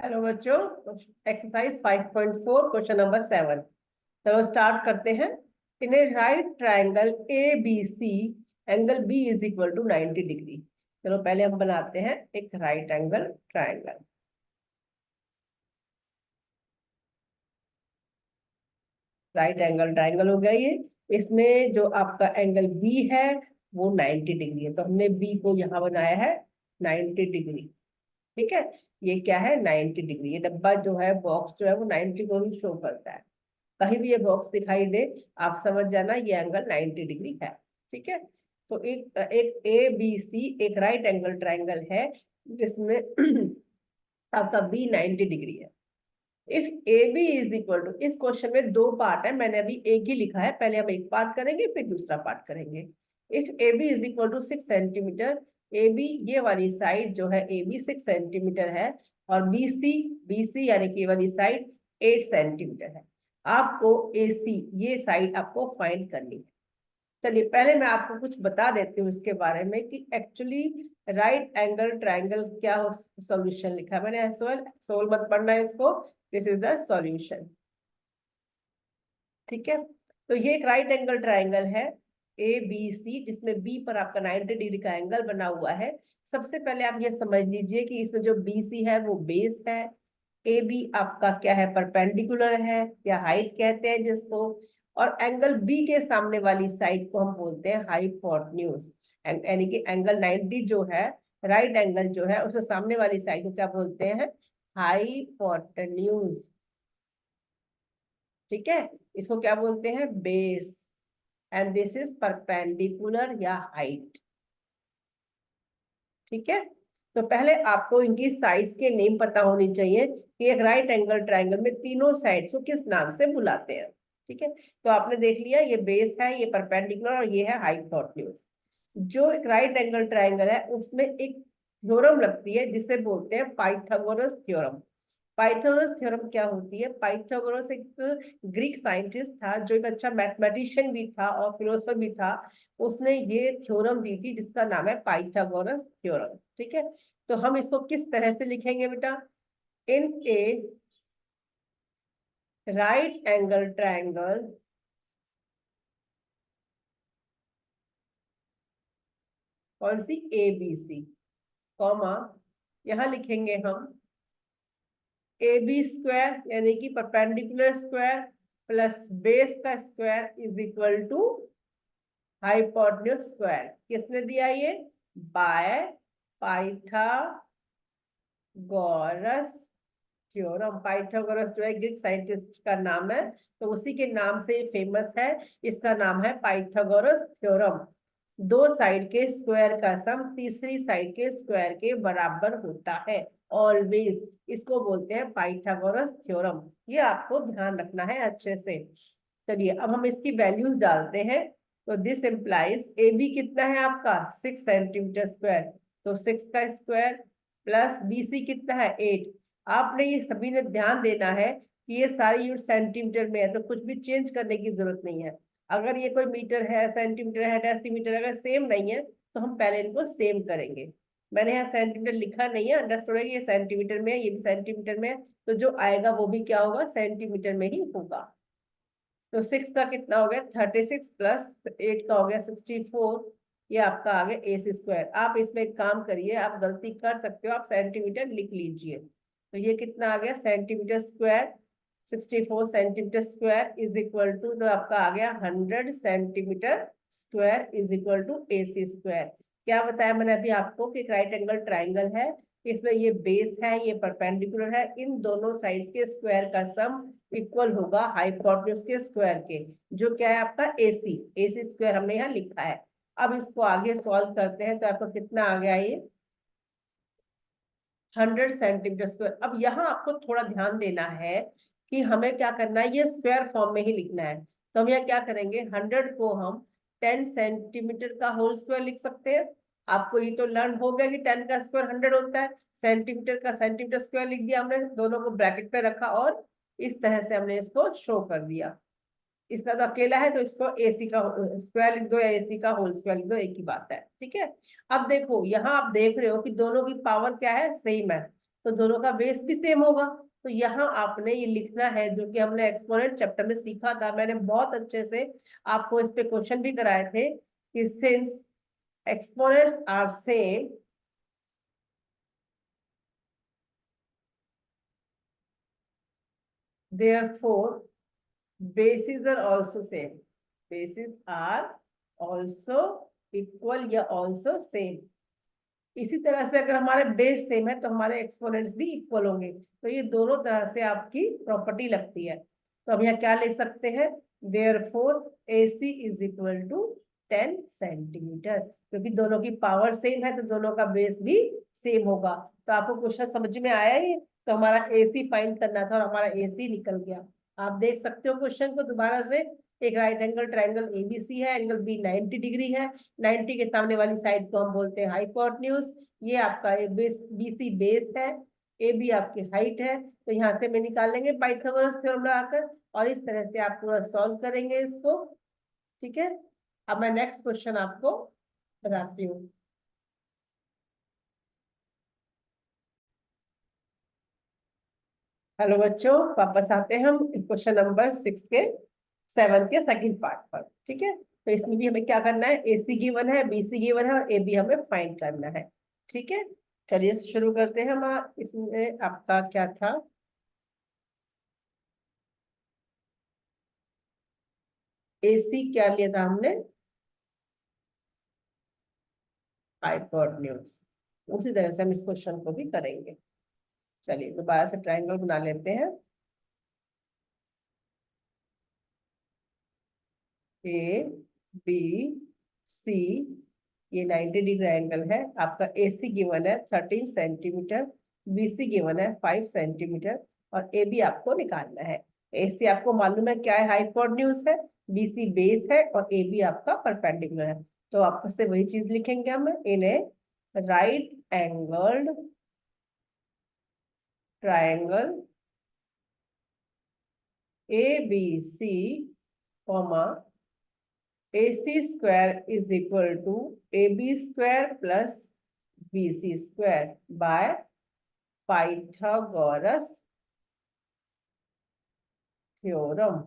Hello बच्चों, exercise 5.4 question number 7। चलो start करते हैं। In a right triangle A B C, angle B is equal to 90 degree. चलो पहले हम बनाते हैं एक right angle triangle. Right angle triangle हो गया ये। इसमें जो आपका एंगल बी है वो 90 डिग्री है, तो हमने बी को यहाँ बनाया है 90 डिग्री। ठीक है, ये क्या है 90 डिग्री। ये डब्बा जो है, बॉक्स जो है वो 90 को ही शो करता है। कहीं भी ये बॉक्स दिखाई दे, आप समझ जाना ये एंगल 90 डिग्री है। ठीक है, तो एक एक ए बी सी एक राइट एंगल ट्राइंगल है जिसमें आपका बी 90 डिग्री है। If A B is equal to, इस क्वेश्चन में दो पार्ट है, मैंने अभी एक ही लिखा है, पहले हम एक पार्ट करेंगे फिर दूसरा पार्ट करेंगे। If A B is equal to 6 centimetre, A B ये वाली साइड जो है ए बी 6 सेंटीमीटर है, और बी सी यानी कि वाली साइड 8 सेंटीमीटर है। आपको ए सी ये साइड आपको फाइंड करनी है। चलिए पहले मैं आपको कुछ बता देती हूँ इसके बारे में कि एक्चुअली राइट एंगल ट्राइंगल क्या सॉल्यूशन लिखा है मैंने। सोल सोल मत पढ़ना है इसको, दिस इज द सॉल्यूशन। ठीक है, तो ये एक राइट एंगल ट्राइंगल है ए बी सी, जिसमें बी पर आपका 90 डिग्री का एंगल बना हुआ है। सबसे पहले आप ये समझ लीजिए कि इसमें जो बी सी है वो बेस है, ए बी आपका क्या है, परपेंडिकुलर है या हाइट कहते हैं जिसको, और एंगल बी के सामने वाली साइड को हम बोलते हैं हाइपोटेन्यूज। यानी कि एंगल 90 जो है, राइट एंगल जो है, उसके सामने वाली साइड को क्या बोलते हैं, हाइपोटेन्यूज। ठीक है, इसको क्या बोलते हैं, base. And this is perpendicular या हाइट। ठीक है, तो पहले आपको इनकी साइड्स के नेम पता होनी चाहिए कि एक राइट एंगल ट्राइंगल में तीनों साइड्स को किस नाम से बुलाते हैं। ठीक है, तो आपने देख लिया ये बेस है, ये परपेंडिकुलर और ये है हाइपोटेन्यूज। जो एक राइट एंगल ट्राइंगल है उसमें एक थ्योरम लगती है जिसे बोलते हैं पाइथागोरस थ्योरम। पाइथागोरस थ्योरम क्या होती है, पाइथागोरस एक ग्रीक साइंटिस्ट था जो एक अच्छा मैथमेटिशियन भी था और फिलोसफर भी था। उसने ये थ्योरम दी थी जिसका नाम है पाइथागोरस थ्योरम। ठीक है, तो हम इसको किस तरह से लिखेंगे बेटा, इन ए राइट एंगल ट्राइंगल कौन सी, ए बी सी, कॉमा, यहां लिखेंगे हम ए बी स्क्वायर यानी कि परपेंडिकुलर स्क्वायर प्लस बेस का square is equal to hypotenuse square. किसने दिया ये, बाय पाइथागोरस थ्योरम। पाइथागोरस जो है ग्रीक साइंटिस्ट का नाम है, तो उसी के नाम से फेमस है। इसका नाम है पाइथागोरस थ्योरम। दो साइड के स्क्वायर का सम तीसरी साइड के स्क्वायर के बराबर होता है ऑलवेज। इसको बोलते हैं पाइथागोरस थ्योरम। ये आपको ध्यान रखना है अच्छे से। चलिए अब हम इसकी वैल्यूज डालते हैं। तो दिस इम्प्लाइज ए बी कितना है आपका 6 सेंटीमीटर स्क्वायर, तो 6 का स्क्वायर प्लस बी सी कितना है 8। आपने ये सभी ने ध्यान देना है कि ये सारी यूनिट सेंटीमीटर में है, तो कुछ भी चेंज करने की जरूरत नहीं है। अगर ये कोई मीटर है, सेंटीमीटर है, डेसीमीटर, अगर सेम नहीं है तो हम पहले इनको सेम करेंगे। मैंने यहाँ सेंटीमीटर लिखा नहीं है, अंडरस्टूड है कि ये सेंटीमीटर में है, ये भी सेंटीमीटर में है, तो जो आएगा वो भी क्या होगा, सेंटीमीटर में ही होगा। तो 6 का कितना हो गया 36 प्लस 8 का हो गया 64। ये आपका आ गया ए सी स्क्वायर। आप इसमें एक काम करिए, आप गलती कर सकते हो, आप सेंटीमीटर लिख लीजिए। तो ये कितना आ गया centimetre square, 64 centimetre square is equal to, तो आपका आ गया 100 centimetre square is equal to A C square. क्या बताया मैंने अभी आपको कि राइट एंगल ट्राइंगल है, इसमें ये बेस है, ये परपेंडिकुलर है, इन दोनों साइड्स के स्क्वायर का सम इक्वल होगा हाइपोटेन्यूज के स्क्वायर के, जो क्या है आपका एसी। एसी स्क्वायर हमने यहाँ लिखा है। अब इसको आगे सॉल्व करते हैं तो आपको कितना आ गया ये 100 सेंटीमीटर स्क्वायर। अब यहाँ आपको थोड़ा ध्यान देना है कि हमें क्या करना है, ये स्क्वायर फॉर्म में ही लिखना है। तो हम यहाँ क्या करेंगे, 100 को हम 10 सेंटीमीटर का होल स्क्वायर लिख सकते हैं। आपको ये तो लर्न हो गया कि 10 का स्क्वायर 100 होता है, सेंटीमीटर का सेंटीमीटर स्क्वायर लिख दिया हमने, दोनों को ब्रैकेट पे रखा और इस तरह से हमने इसको शो कर दिया। इसका तो अकेला है तो इसको एसी का स्क्वायर लिख दो या एसी का होल स्क्वायर लिख दो, एक ही बात है। ठीक है, अब देखो यहाँ आप देख रहे हो कि दोनों की पावर क्या है, सेम है। तो दोनों का बेस भी सेम होगा। तो यहाँ आपने ये लिखना है जो कि हमने एक्सपोनेंट चैप्टर में सीखा था, मैंने बहुत अच्छे से आपको इस पे क्वेश्चन भी कराए थे कि since exponents are same, therefore bases are also same. Bases are also equal या also same. इसी तरह से अगर हमारे बेस सेम है तो हमारे एक्सपोनेंट्स भी इक्वल होंगे। तो ये दोनों तरह से आपकी प्रॉपर्टी लगती है। तो हम यहाँ क्या लिख सकते हैं, therefore AC is equal to 10 centimetre, क्योंकि दोनों की पावर सेम है तो दोनों का बेस भी सेम होगा। तो आपको क्वेश्चन समझ में आया ही, तो हमारा AC फाइंड करना था और हमारा AC निकल गया। आप देख सकते हो क्वेश्चन को दोबारा से। एक राइट एंगल ट्राइंगल एबीसी है, एंगल बी 90 डिग्री है, 90 के सामने वाली साइड को हम बोलते हैं हाइपोटेन्यूज। ये आपका बेस बीसी बेस है, ए बी आपकी हाइट है। तो यहाँ से मैं निकाल लेंगे पाइथागोरस थ्योरम लगाकर, और इस तरह से आप पूरा सॉल्व करेंगे इसको। ठीक है, अब मैं नेक्स्ट क्वेश्चन आपको बताती हूँ। हेलो बच्चों, वापस आते हैं हम क्वेश्चन नंबर 6 के 7 के सेकंड पार्ट पर। ठीक है, तो इसमें भी हमें क्या करना है, AC गिवन है, BC गिवन है और AB हमें फाइंड करना है। ठीक है, चलिए शुरू करते हैं। हम इसमें आपका क्या था, AC क्या लिया था हमने, हाइपोटेन्यूज। उसी तरह से हम इस क्वेश्चन को भी करेंगे। चलिए दोबारा से ट्रायंगल बना लेते हैं। ए बी सी, ये 90 डिग्री एंगल है आपका। AC गिवन है 13 सेंटीमीटर, BC गिवन है 5 सेंटीमीटर और AB आपको निकालना है। AC आपको मालूम है क्या है, हाइपोटेन्यूज है, BC बेस है और AB आपका परपेंडिकुलर है। तो आपस से वही चीज लिखेंगे हम, in a right angled triangle ABC, comma AC square is equal to AB square plus BC square by Pythagoras theorem।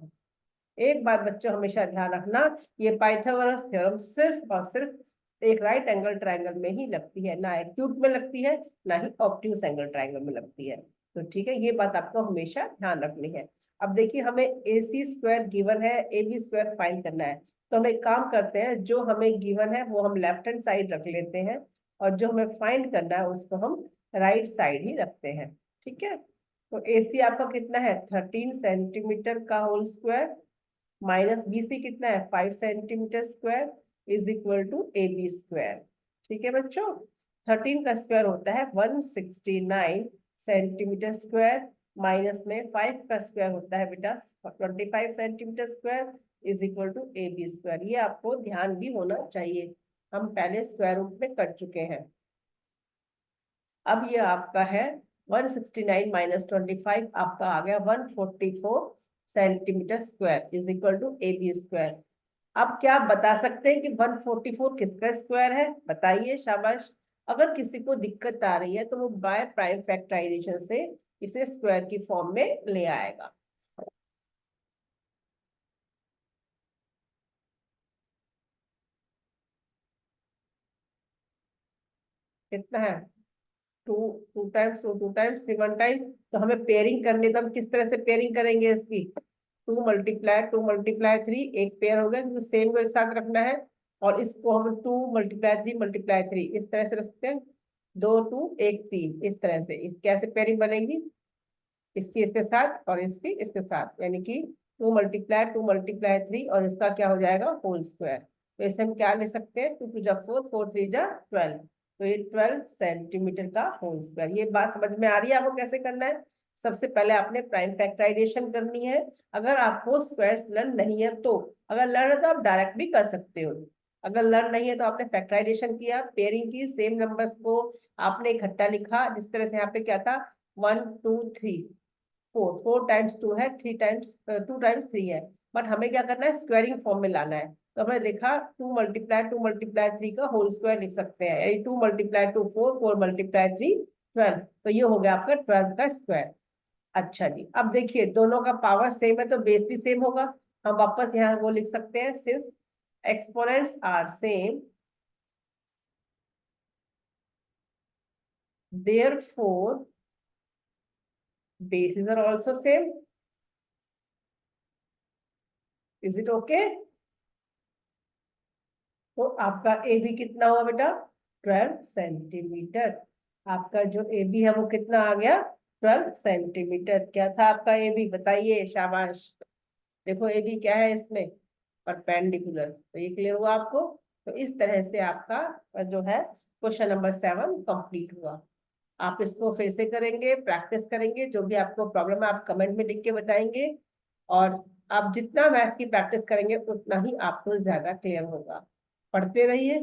एक बात बच्चों हमेशा ध्यान रखना, ये पाइथागोरस थ्योरम सिर्फ और सिर्फ एक राइट एंगल ट्रायंगल में ही लगती है, ना एक्यूट में लगती है ना ही ऑब्ट्यूस एंगल ट्रायंगल में लगती है। तो ठीक है, ये बात आपको हमेशा ध्यान रखनी है। अब देखिए हमें AC स्क्वायर गिवन है, AB स्क्वायर फाइंड करना है। तो हम एक काम करते हैं, जो हमें गिवन है वो हम लेफ्ट हैंड साइड रख लेते हैं और जो हमें फाइंड करना है उसको हम राइट साइड ही रखते हैं। ठीक है, तो AC आपका कितना है, 13 सेंटीमीटर का होल स्क्वायर माइनस BC कितना है, 5 centimetre square is equal to AB square. ठीक है बच्चों, 13 का स्क्वायर होता है 169 सेंटीमीटर स्क्वायर, माइनस में 5 का स्क्वायर होता है बेटा 25 centimetre square is equal to AB square. ये आपको ध्यान भी होना चाहिए, हम पहले स्क्वायर रूट में कर चुके हैं। अब ये आपका है 169 माइनस 25 आपका आ गया 144 centimetre square is equal to AB square. अब क्या आप बता सकते हैं कि 144 किसका स्क्वायर है, बताइए, शाबाश। अगर किसी को दिक्कत आ रही है तो वो बाय प्राइम फैक्टराइजेशन से इसे स्क्वायर की फॉर्म में ले आएगा। कितना है, two, two times two, two times three, one time. तो हमें पेयरिंग करनी है, तो हम किस तरह से पेयरिंग करेंगे इसकी, 2 × 2 × 3 एक पेयर हो गया, क्योंकि सेम को एक साथ रखना है। और इसको हम 2 × 3 × 3 इस तरह से रख सकते हैं, 2 2 1 3 इस तरह से। कैसे पेयरिंग बनेगी, इसकी इसके साथ और इसकी इसके साथ, यानी कि 2 × 2 × 3 और इसका क्या हो जाएगा, होल स्क्वायर। तो इसे हम क्या ले सकते हैं, 2 2 4 4 3 12। तो ये 12 सेंटीमीटर का होल स्क्वायर। ये बात समझ में आ रही है आपको कैसे करना है। सबसे पहले आपने प्राइम फैक्टराइजेशन करनी है। अगर आपको स्क्वायर्स लर्न नहीं है तो, अगर लर्न है तो आप डायरेक्ट भी कर सकते हो। अगर लर्न नहीं है तो आपने फैक्टराइजेशन किया, पेयरिंग की, सेम नंबर्स को आपने इकट्ठा लिखा। जिस तरह से यहाँ पे क्या था, 1 2 3 4, 4 टाइम्स 2 है, 3 टाइम्स 2 टाइम्स 3 है। बट हमें क्या करना है, स्क्वायरिंग फॉर्म में लाना है। तो हमने देखा 2 × 2 × 3 का होल स्क्वायर लिख सकते हैं, यानी 2 × 2 4 4 × 3 12, तो ये हो गया आपका 12 का स्क्वायर। अच्छा जी, अब देखिए दोनों का पावर सेम है तो बेस भी सेम होगा। हम वापस यहाँ वो लिख सकते हैं, since exponents are same therefore bases are also same. Is it okay? तो आपका ए बी कितना हुआ बेटा? 12 सेंटीमीटर। आपका जो ए बी है वो कितना आ गया? 12 सेंटीमीटर। क्या था आपका ए बी, बताइए, शाबाश। देखो ए बी क्या है इसमें? परपेंडिकुलर। तो ये क्लियर हुआ आपको? तो इस तरह से आपका जो है क्वेश्चन नंबर 7 कंप्लीट हुआ। आप इसको फिर से करेंगे, प्रैक्टिस करेंगे, जो भी आपको प्रॉब्लम है आप कमेंट में लिख के बताएंगे। और आप जितना मैथ्स की प्रैक्टिस करेंगे उतना ही आपको ज्यादा क्लियर होगा। पढ़ते रहिए।